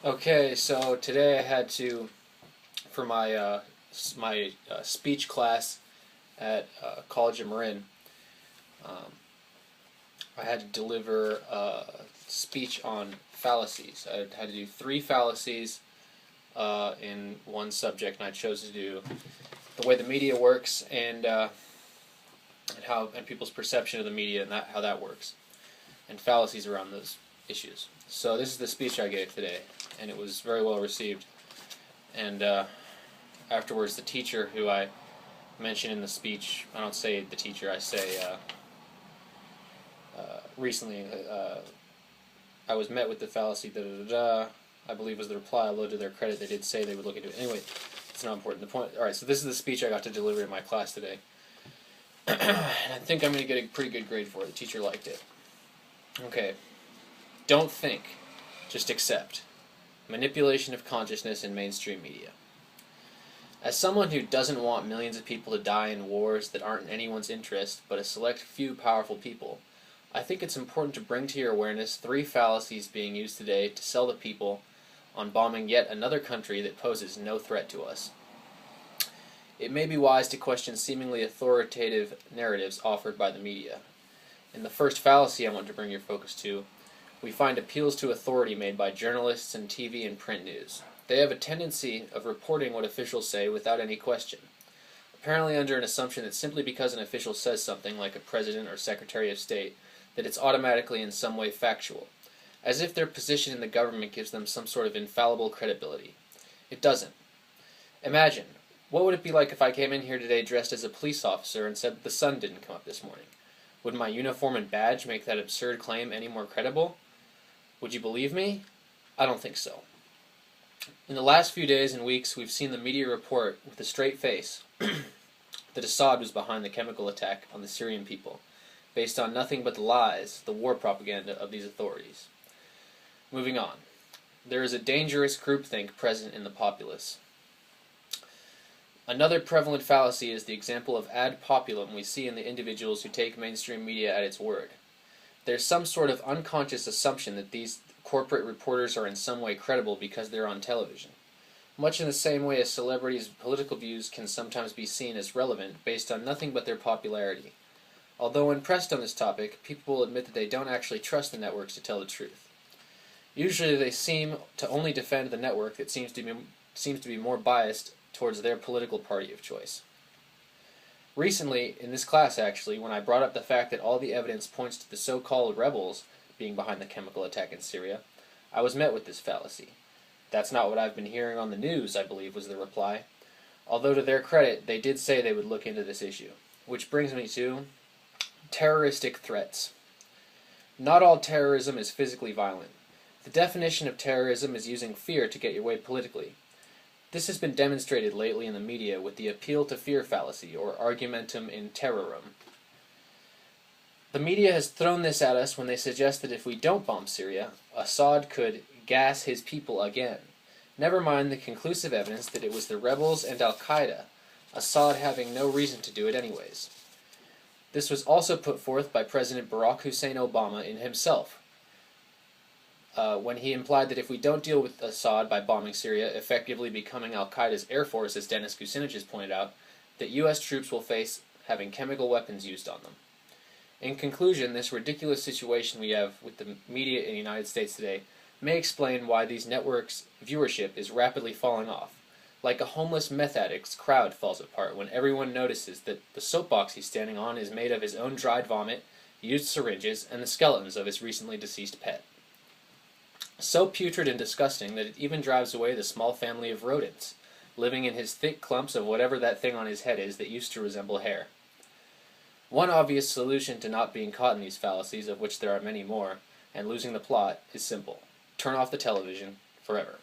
Okay, so today I had to, for my speech class at College of Marin, um, I had to deliver a speech on fallacies. I had to do 3 fallacies in one subject, and I chose to do the way the media works and people's perception of the media and how that works, and fallacies around those issues. So this is the speech I gave today, and it was very well received. And afterwards, the teacher who I mentioned in the speech, I don't say the teacher, I say recently, I was met with the fallacy, I believe was the reply, although to their credit they did say they would look into it. Anyway, it's not important. The point, alright, so this is the speech I got to deliver in my class today. And I think I'm going to get a pretty good grade for it. The teacher liked it. Okay. Don't think, just accept. Manipulation of consciousness in mainstream media. As someone who doesn't want millions of people to die in wars that aren't in anyone's interest, but a select few powerful people, I think it's important to bring to your awareness 3 fallacies being used today to sell the people on bombing yet another country that poses no threat to us. It may be wise to question seemingly authoritative narratives offered by the media. In the first fallacy I want to bring your focus to, we find appeals to authority made by journalists and TV and print news. They have a tendency of reporting what officials say without any question, apparently under an assumption that simply because an official says something, like a president or secretary of state, that it's automatically in some way factual, as if their position in the government gives them some sort of infallible credibility. It doesn't. Imagine, what would it be like if I came in here today dressed as a police officer and said that the sun didn't come up this morning? Would my uniform and badge make that absurd claim any more credible? Would you believe me? I don't think so. In the last few days and weeks, we've seen the media report with a straight face that Assad was behind the chemical attack on the Syrian people, based on nothing but the lies, the war propaganda of these authorities. Moving on. There is a dangerous groupthink present in the populace. Another prevalent fallacy is the example of ad populum we see in the individuals who take mainstream media at its word. There's some sort of unconscious assumption that these corporate reporters are in some way credible because they're on television. Much in the same way as celebrities' political views can sometimes be seen as relevant based on nothing but their popularity. Although when pressed on this topic, people will admit that they don't actually trust the networks to tell the truth. Usually they seem to only defend the network that seems to be more biased towards their political party of choice. Recently, in this class actually, when I brought up the fact that all the evidence points to the so-called rebels being behind the chemical attack in Syria, I was met with this fallacy. That's not what I've been hearing on the news, I believe was the reply. Although to their credit, they did say they would look into this issue. Which brings me to terroristic threats. Not all terrorism is physically violent. The definition of terrorism is using fear to get your way politically. This has been demonstrated lately in the media with the appeal to fear fallacy, or argumentum in terrorum. The media has thrown this at us when they suggest that if we don't bomb Syria, Assad could gas his people again. Never mind the conclusive evidence that it was the rebels and al-qaida, Assad having no reason to do it anyways. This was also put forth by President Barack Hussein Obama in himself, when he implied that if we don't deal with Assad by bombing Syria, effectively becoming al-Qaeda's air force, as Dennis Kucinich has pointed out, that U.S. troops will face having chemical weapons used on them. In conclusion, this ridiculous situation we have with the media in the United States today may explain why these networks' viewership is rapidly falling off. Like a homeless meth addict's crowd falls apart when everyone notices that the soapbox he's standing on is made of his own dried vomit, used syringes, and the skeletons of his recently deceased pet. So putrid and disgusting that it even drives away the small family of rodents, living in his thick clumps of whatever that thing on his head is that used to resemble hair. One obvious solution to not being caught in these fallacies, of which there are many more, and losing the plot, is simple. Turn off the television forever.